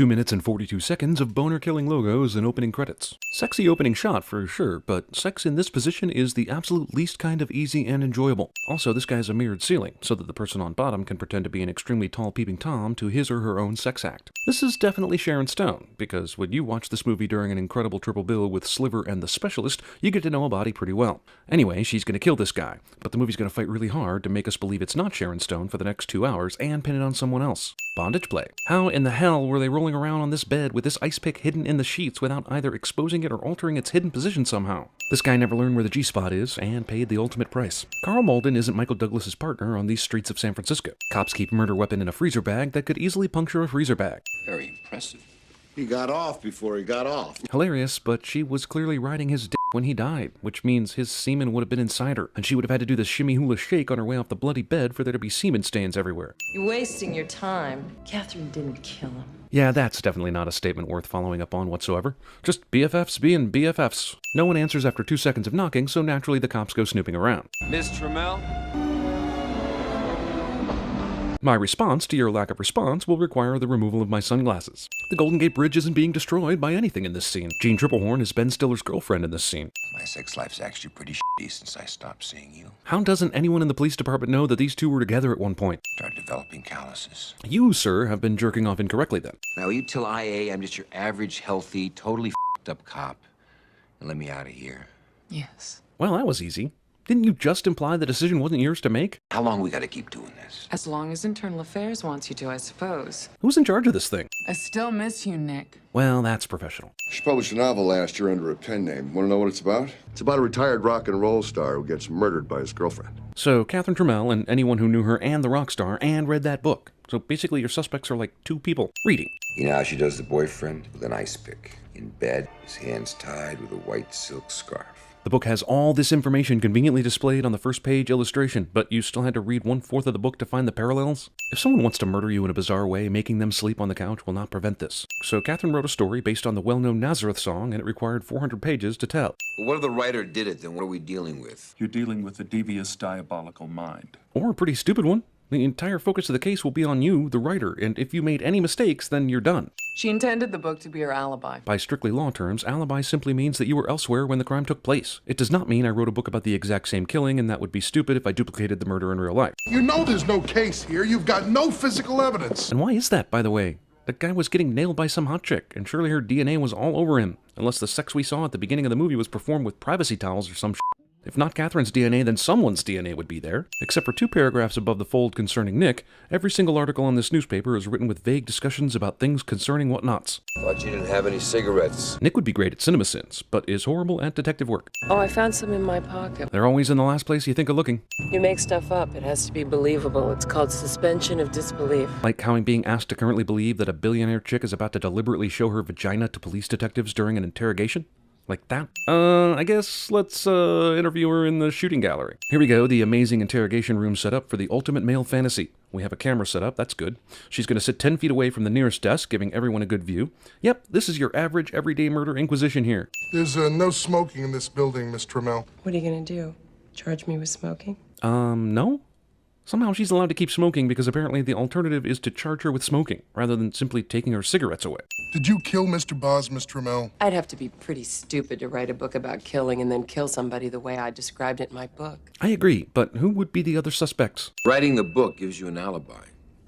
Minutes and 42 seconds of boner-killing logos and opening credits. Sexy opening shot for sure, but sex in this position is the absolute least kind of easy and enjoyable. Also, this guy's a mirrored ceiling, so that the person on bottom can pretend to be an extremely tall peeping Tom to his or her own sex act. This is definitely Sharon Stone, because when you watch this movie during an incredible triple bill with Sliver and the Specialist, you get to know a body pretty well. Anyway, she's gonna kill this guy, but the movie's gonna fight really hard to make us believe it's not Sharon Stone for the next 2 hours and pin it on someone else. Bondage play. How in the hell were they rolling around on this bed with this ice pick hidden in the sheets without either exposing it or altering its hidden position somehow? This guy never learned where the G-spot is and paid the ultimate price. Carl Malden isn't Michael Douglas's partner on these streets of San Francisco. Cops keep a murder weapon in a freezer bag that could easily puncture a freezer bag. Very impressive. He got off before he got off. Hilarious, but she was clearly riding his dick when he died, which means his semen would have been inside her, and she would have had to do the shimmy hula shake on her way off the bloody bed for there to be semen stains everywhere. You're wasting your time. Catherine didn't kill him. Yeah, that's definitely not a statement worth following up on whatsoever. Just BFFs being BFFs. No one answers after 2 seconds of knocking, so naturally the cops go snooping around. Miss Trammell? My response to your lack of response will require the removal of my sunglasses. The Golden Gate Bridge isn't being destroyed by anything in this scene. Jean Triplehorn is Ben Stiller's girlfriend in this scene. My sex life's actually pretty shitty since I stopped seeing you. How doesn't anyone in the police department know that these two were together at one point? Started developing calluses. You, sir, have been jerking off incorrectly then. Now you tell IA I'm just your average, healthy, totally f***ed up cop. And let me out of here. Yes. Well, that was easy. Didn't you just imply the decision wasn't yours to make? How long we gotta keep doing this? As long as Internal Affairs wants you to, I suppose. Who's in charge of this thing? I still miss you, Nick. Well, that's professional. She published a novel last year under a pen name. Want to know what it's about? It's about a retired rock and roll star who gets murdered by his girlfriend. So, Catherine Trammell and anyone who knew her and the rock star and read that book. So basically your suspects are like two people reading. You know how she does the boyfriend? With an ice pick. In bed, his hands tied with a white silk scarf. The book has all this information conveniently displayed on the first page illustration, but you still had to read 1/4 of the book to find the parallels? If someone wants to murder you in a bizarre way, making them sleep on the couch will not prevent this. So Catherine wrote a story based on the well-known Nazareth song, and it required 400 pages to tell. Well, what if the writer did it, then what are we dealing with? You're dealing with a devious, diabolical mind. Or a pretty stupid one. The entire focus of the case will be on you, the writer, and if you made any mistakes, then you're done. She intended the book to be her alibi. By strictly law terms, alibi simply means that you were elsewhere when the crime took place. It does not mean I wrote a book about the exact same killing, and that would be stupid if I duplicated the murder in real life. You know there's no case here. You've got no physical evidence. And why is that, by the way? The guy was getting nailed by some hot chick, and surely her DNA was all over him, unless the sex we saw at the beginning of the movie was performed with privacy towels or some shit. If not Catherine's DNA, then someone's DNA would be there. Except for 2 paragraphs above the fold concerning Nick, every single article in this newspaper is written with vague discussions about things concerning whatnots. Thought you didn't have any cigarettes. Nick would be great at cinema sins, but is horrible at detective work. Oh, I found some in my pocket. They're always in the last place you think of looking. You make stuff up. It has to be believable. It's called suspension of disbelief. Like how I'm being asked to currently believe that a billionaire chick is about to deliberately show her vagina to police detectives during an interrogation? Like that? I guess let's interview her in the shooting gallery. Here we go, the amazing interrogation room set up for the ultimate male fantasy. We have a camera set up, that's good. She's going to sit 10 feet away from the nearest desk, giving everyone a good view. Yep, this is your average everyday murder inquisition here. There's no smoking in this building, Miss Trammell. What are you gonna do? Charge me with smoking? No? Somehow she's allowed to keep smoking because apparently the alternative is to charge her with smoking, rather than simply taking her cigarettes away. Did you kill Mr. Boz, Miss Trammell? I'd have to be pretty stupid to write a book about killing and then kill somebody the way I described it in my book. I agree, but who would be the other suspects? Writing the book gives you an alibi.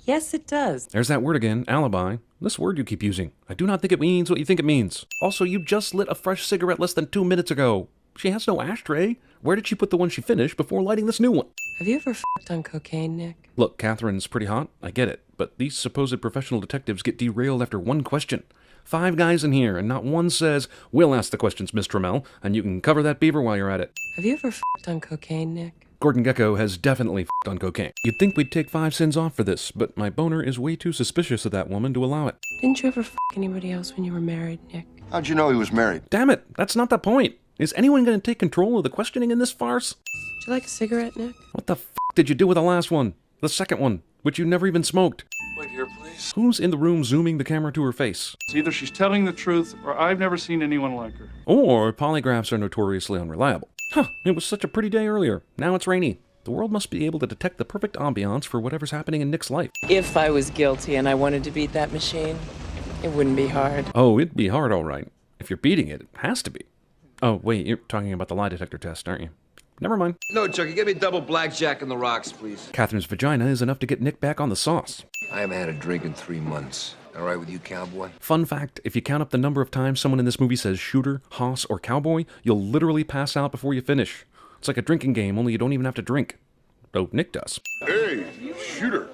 Yes, it does. There's that word again, alibi. This word you keep using. I do not think it means what you think it means. Also, you just lit a fresh cigarette less than 2 minutes ago. She has no ashtray. Where did she put the one she finished before lighting this new one? Have you ever f***ed on cocaine, Nick? Look, Catherine's pretty hot, I get it, but these supposed professional detectives get derailed after one question. 5 guys in here, and not one says, "We'll ask the questions, Miss Trammell, and you can cover that beaver while you're at it." Have you ever f***ed on cocaine, Nick? Gordon Gekko has definitely f***ed on cocaine. You'd think we'd take 5 sins off for this, but my boner is way too suspicious of that woman to allow it. Didn't you ever f*** anybody else when you were married, Nick? How'd you know he was married? Damn it, that's not the point. Is anyone going to take control of the questioning in this farce? Would you like a cigarette, Nick? What the f*** did you do with the last one? The second one, which you never even smoked? Wait here, please. Who's in the room zooming the camera to her face? It's either she's telling the truth or I've never seen anyone like her. Or polygraphs are notoriously unreliable. Huh, it was such a pretty day earlier. Now it's rainy. The world must be able to detect the perfect ambiance for whatever's happening in Nick's life. If I was guilty and I wanted to beat that machine, it wouldn't be hard. Oh, it'd be hard, all right. If you're beating it, it has to be. Oh, wait, you're talking about the lie detector test, aren't you? Never mind. No, Chucky, get me double blackjack in the rocks, please. Catherine's vagina is enough to get Nick back on the sauce. I haven't had a drink in 3 months. All right with you, cowboy? Fun fact, if you count up the number of times someone in this movie says shooter, hoss, or cowboy, you'll literally pass out before you finish. It's like a drinking game, only you don't even have to drink. Oh, Nick does. Hey, shooter.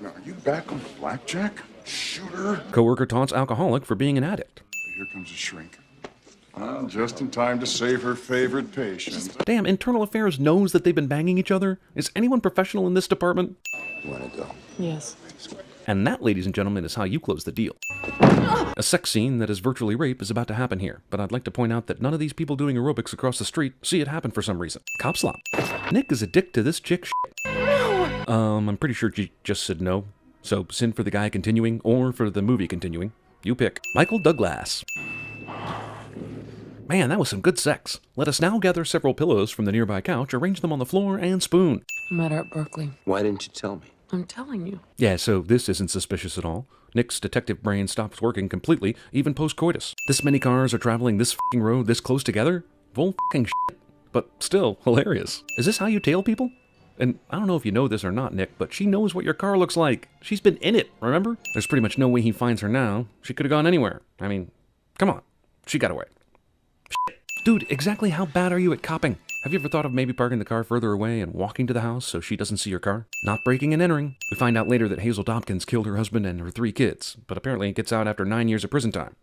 Now, are you back on the blackjack? Shooter? Coworker taunts alcoholic for being an addict. Here comes a shrink. Just in time to save her favorite patient. Damn, Internal Affairs knows that they've been banging each other? Is anyone professional in this department? You wanna go? Yes. And that, ladies and gentlemen, is how you close the deal. A sex scene that is virtually rape is about to happen here, but I'd like to point out that none of these people doing aerobics across the street see it happen for some reason. Cop slop. Nick is a dick to this chick shit. I'm pretty sure she just said no. So, sin for the guy continuing, or for the movie continuing. You pick. Michael Douglas. Man, that was some good sex. Let us now gather several pillows from the nearby couch, arrange them on the floor, and spoon. I met her at Berkeley. Why didn't you tell me? I'm telling you. Yeah, so this isn't suspicious at all. Nick's detective brain stops working completely, even post-coitus. This many cars are traveling this f***ing road this close together? Full f***ing shit. But still, hilarious. Is this how you tail people? And I don't know if you know this or not, Nick, but she knows what your car looks like. She's been in it, remember? There's pretty much no way he finds her now. She could have gone anywhere. I mean, come on. She got away. Shit. Dude, exactly how bad are you at copping? Have you ever thought of maybe parking the car further away and walking to the house so she doesn't see your car? Not breaking and entering. We find out later that Hazel Dobkins killed her husband and her 3 kids, but apparently gets out after 9 years of prison time.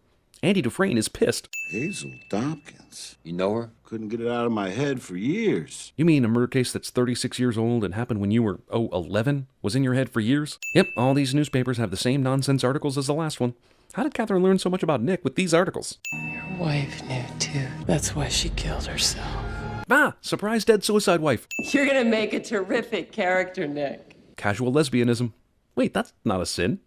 Andy Dufresne is pissed. Hazel Dobkins. You know her? Couldn't get it out of my head for years. You mean a murder case that's 36 years old and happened when you were, 11? Was in your head for years? Yep, all these newspapers have the same nonsense articles as the last one. How did Catherine learn so much about Nick with these articles? Your wife knew too. That's why she killed herself. Ah, surprise dead suicide wife. You're gonna make a terrific character, Nick. Casual lesbianism. Wait, that's not a sin.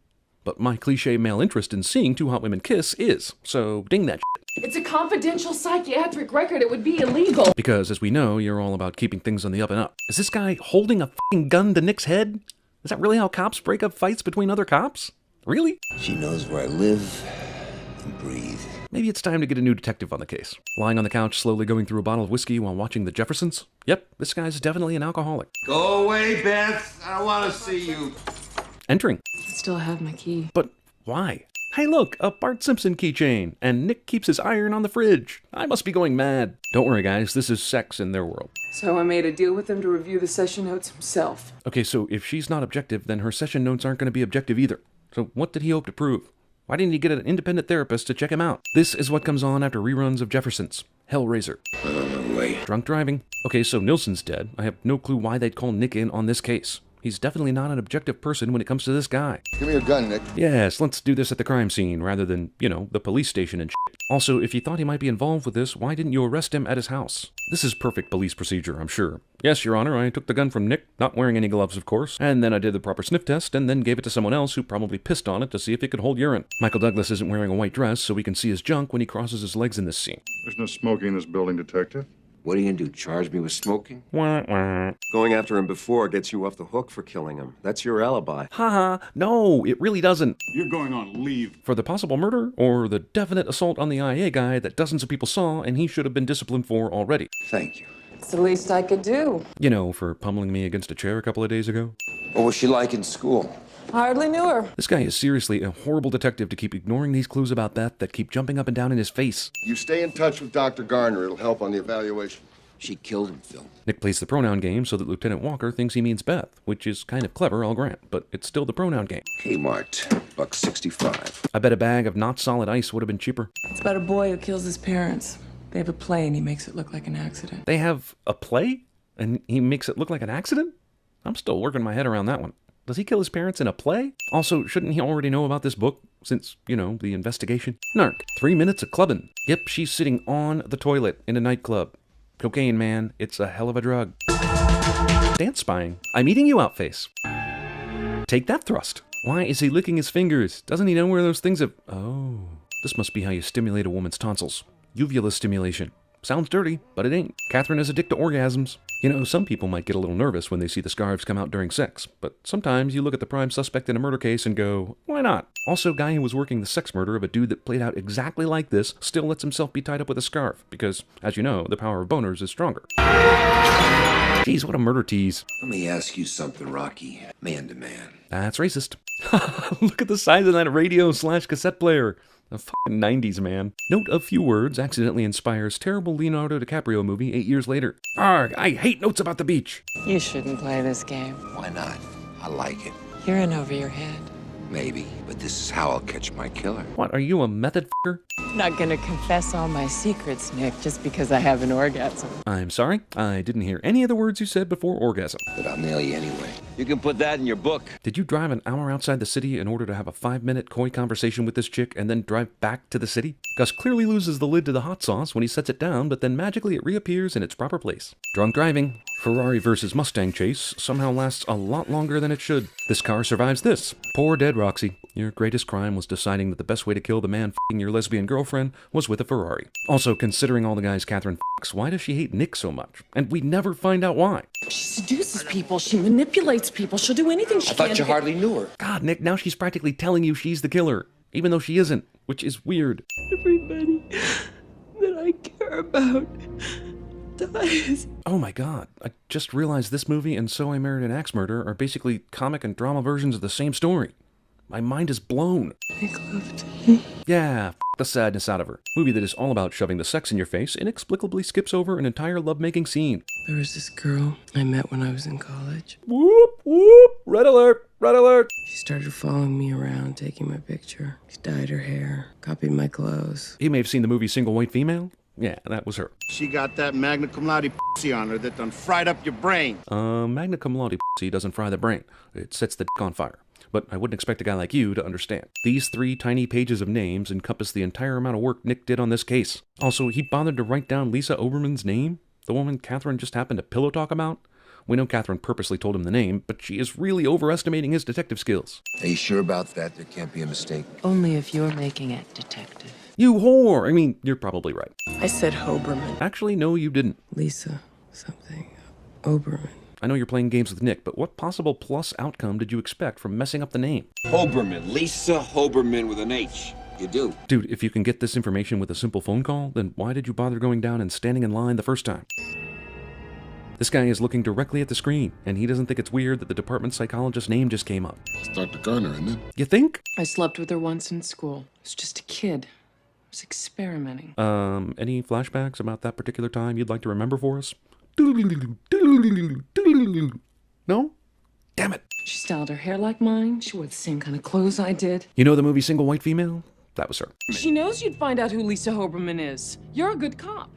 But my cliche male interest in seeing 2 hot women kiss is, so ding that shit. It's a confidential psychiatric record. It would be illegal. Because, as we know, you're all about keeping things on the up and up. Is this guy holding a f***ing gun to Nick's head? Is that really how cops break up fights between other cops? Really? She knows where I live and breathe. Maybe it's time to get a new detective on the case. Lying on the couch, slowly going through a bottle of whiskey while watching The Jeffersons? Yep, this guy's definitely an alcoholic. Go away, Beth. I don't want to see you. Entering. I still have my key. But why? Hey look, a Bart Simpson keychain, and Nick keeps his iron on the fridge. I must be going mad. Don't worry guys, this is sex in their world. So I made a deal with him to review the session notes himself. Okay, so if she's not objective, then her session notes aren't going to be objective either. So what did he hope to prove? Why didn't he get an independent therapist to check him out? This is what comes on after reruns of Jeffersons. Hellraiser. No way. Drunk driving. Okay, so Nilsson's dead. I have no clue why they'd call Nick in on this case. He's definitely not an objective person when it comes to this guy. Give me your gun, Nick. Yes, let's do this at the crime scene rather than, the police station and shit. Also, if you thought he might be involved with this, why didn't you arrest him at his house? This is perfect police procedure, I'm sure. Yes, Your Honor, I took the gun from Nick, not wearing any gloves, of course, and then I did the proper sniff test, and then gave it to someone else who probably pissed on it to see if it could hold urine. Michael Douglas isn't wearing a white dress, so we can see his junk when he crosses his legs in this scene. There's no smoking in this building, Detective. What are you gonna do, charge me with smoking? Wah, wah. Going after him before gets you off the hook for killing him. That's your alibi. Haha, no, it really doesn't. You're going on leave. For the possible murder, or the definite assault on the IA guy that dozens of people saw and he should have been disciplined for already. Thank you. It's the least I could do. For pummeling me against a chair a couple of days ago. What was she like in school? Hardly knew her. This guy is seriously a horrible detective to keep ignoring these clues about Beth that keep jumping up and down in his face. You stay in touch with Dr. Garner. It'll help on the evaluation. She killed him, Phil. Nick plays the pronoun game so that Lieutenant Walker thinks he means Beth, which is kind of clever, I'll grant, but it's still the pronoun game. Kmart, $1.65. I bet a bag of not solid ice would have been cheaper. It's about a boy who kills his parents. They have a play and he makes it look like an accident. They have a play? And he makes it look like an accident? I'm still working my head around that one. Does he kill his parents in a play? Also, shouldn't he already know about this book? Since, the investigation. Narc, 3 minutes of clubbing. Yep, she's sitting on the toilet in a nightclub. Cocaine, man, it's a hell of a drug. Dance spying. I'm eating you out, face. Take that thrust. Why is he licking his fingers? Doesn't he know where those things have... Oh. This must be how you stimulate a woman's tonsils. Uvula stimulation. Sounds dirty, but it ain't. Catherine is addicted to orgasms. You know, some people might get a little nervous when they see the scarves come out during sex, but sometimes you look at the prime suspect in a murder case and go, why not? Also, guy who was working the sex murder of a dude that played out exactly like this still lets himself be tied up with a scarf, because, as you know, the power of boners is stronger. Jeez, what a murder tease. Let me ask you something, Rocky. Man to man. That's racist. Look at the size of that radio/cassette player. The fucking 90s, man. Note a few words accidentally inspires terrible Leonardo DiCaprio movie 8 years later. Arg, I hate notes about the beach. You shouldn't play this game. Why not? I like it. You're in over your head. Maybe, but this is how I'll catch my killer. What, are you a method f***er? I'm not gonna confess all my secrets, Nick, just because I have an orgasm. I'm sorry, I didn't hear any of the words you said before orgasm. But I'll nail you anyway. You can put that in your book. Did you drive an hour outside the city in order to have a 5-minute coy conversation with this chick and then drive back to the city? Gus clearly loses the lid to the hot sauce when he sets it down, but then magically it reappears in its proper place. Drunk driving. Ferrari versus Mustang chase somehow lasts a lot longer than it should. This car survives this. Poor dead Roxy. Your greatest crime was deciding that the best way to kill the man f***ing your lesbian girlfriend was with a Ferrari. Also, considering all the guys Catherine f***s, why does she hate Nick so much? And we never find out why. She seduces people. She manipulates people. She'll do anything she can. I thought you hardly knew her. God, Nick, now she's practically telling you she's the killer, even though she isn't, which is weird. Everybody that I care about dies. Oh my god, I just realized this movie and So I Married an Axe Murder are basically comic and drama versions of the same story. My mind is blown. Make love to me. Yeah, f*** the sadness out of her. Movie that is all about shoving the sex in your face inexplicably skips over an entire love-making scene. There was this girl I met when I was in college. Whoop, whoop, red alert, red alert. She started following me around, taking my picture. She dyed her hair, copied my clothes. You may have seen the movie Single White Female. Yeah, that was her. She got that magna cum laude pussy on her that done fried up your brain. Magna cum laude pussy doesn't fry the brain. It sets the dick on fire. But I wouldn't expect a guy like you to understand. These 3 tiny pages of names encompass the entire amount of work Nick did on this case. Also, he bothered to write down Lisa Oberman's name, the woman Catherine just happened to pillow talk about. We know Catherine purposely told him the name, but she is really overestimating his detective skills. Are you sure about that? There can't be a mistake. Only if you're making it, detective. You whore! I mean, you're probably right. I said Hoberman. Actually, no, you didn't. Lisa something. Oberman. I know you're playing games with Nick, but what possible plus outcome did you expect from messing up the name? Hoberman. Lisa Hoberman with an H. You do. Dude, if you can get this information with a simple phone call, then why did you bother going down and standing in line the first time? This guy is looking directly at the screen, and he doesn't think it's weird that the department psychologist's name just came up. It's Dr. Garner, isn't it? You think? I slept with her once in school. I was just a kid. I was experimenting. Any flashbacks about that particular time you'd like to remember for us? No? Damn it. She styled her hair like mine. She wore the same kind of clothes I did. You know the movie Single White Female? That was her. She knows you'd find out who Lisa Hoberman is. You're a good cop.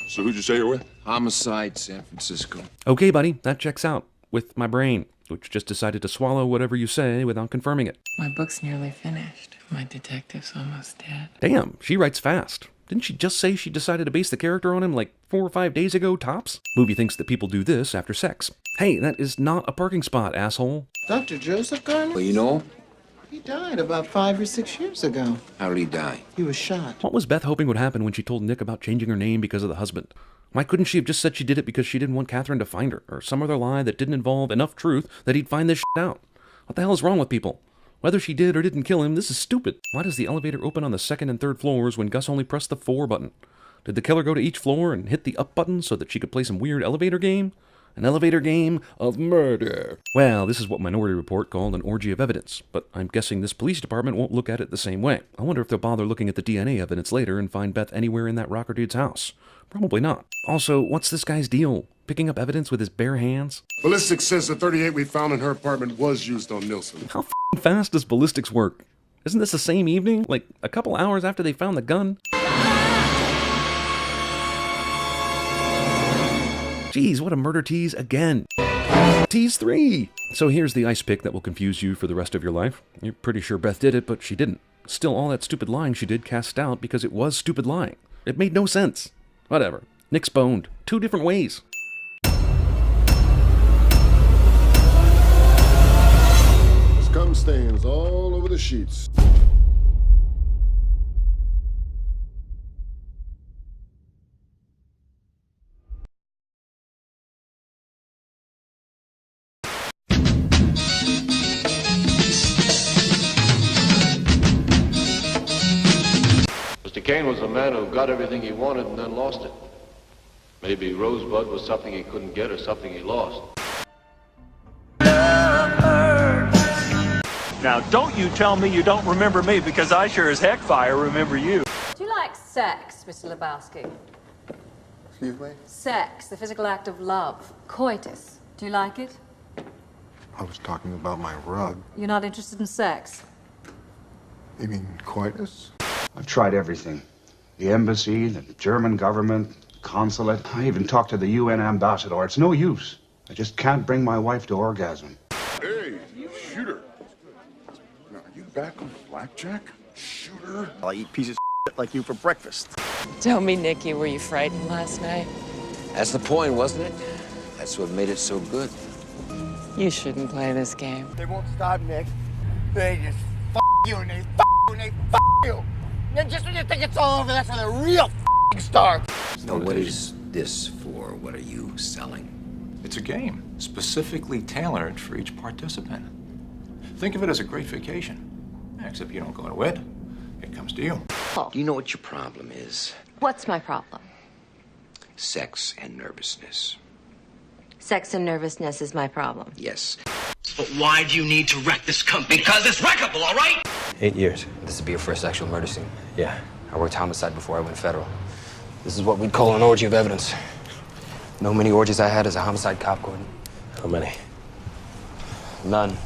So who'd you say you're with? Homicide, San Francisco. Okay, buddy, that checks out. With my brain, which just decided to swallow whatever you say without confirming it. My book's nearly finished. My detective's almost dead. Damn, she writes fast. Didn't she just say she decided to base the character on him like 4 or 5 days ago, tops? Movie thinks that people do this after sex. Hey, that is not a parking spot, asshole. Dr. Joseph Garner? Well, you know, He died about 5 or 6 years ago. how did he die? He was shot. What was Beth hoping would happen when she told Nick about changing her name because of the husband? Why couldn't she have just said she did it because she didn't want Catherine to find her, or some other lie that didn't involve enough truth that he'd find this shit out? What the hell is wrong with people? Whether she did or didn't kill him, this is stupid. Why does the elevator open on the 2nd and 3rd floors when Gus only pressed the 4 button? Did the killer go to each floor and hit the up button so that she could play some weird elevator game? An elevator game of murder. Well, this is what Minority Report called an orgy of evidence, but I'm guessing this police department won't look at it the same way. I wonder if they'll bother looking at the DNA evidence later and find Beth anywhere in that rocker dude's house. Probably not. Also, what's this guy's deal? Picking up evidence with his bare hands? Ballistics says the .38 we found in her apartment was used on Nilsson. How f***ing fast does ballistics work? Isn't this the same evening? Like, a couple hours after they found the gun? Geez, what a murder tease again. Tease 3! So here's the ice pick that will confuse you for the rest of your life. You're pretty sure Beth did it, but she didn't. Still, all that stupid lying she did cast out because it was stupid lying. It made no sense. Whatever. Nick's boned. 2 different ways. Scum stains all. 'All over the sheets. Kane was a man who got everything he wanted and then lost it. Maybe Rosebud was something he couldn't get or something he lost. Now, don't you tell me you don't remember me, because I sure as heck fire remember you. Do you like sex, Mr. Lebowski? Excuse me? Sex, the physical act of love. Coitus. Do you like it? I was talking about my rug. You're not interested in sex? You mean coitus? I've tried everything. The embassy, the German government, consulate. I even talked to the UN ambassador. It's no use. I just can't bring my wife to orgasm. Hey, shooter. Now, are you back on blackjack? Shooter? I'll eat pieces of shit like you for breakfast. Tell me, Nikki, were you frightened last night? That's the point, wasn't it? That's what made it so good. You shouldn't play this game. They won't stop, Nick. They just you and they you and they you. And just when you think it's all over, that's when the real starts. So what is this for? What are you selling? It's a game, specifically tailored for each participant. Think of it as a great vacation. Except you don't go to it. It comes to you. Do you know what your problem is? What's my problem? Sex and nervousness. Sex and nervousness is my problem. Yes. But why do you need to wreck this company? Because it's wreckable, all right? 8 years. This would be your first actual murder scene. Yeah. I worked homicide before I went federal. This is what we'd call an orgy of evidence. Know how many orgies I had as a homicide cop, Gordon? How many? None.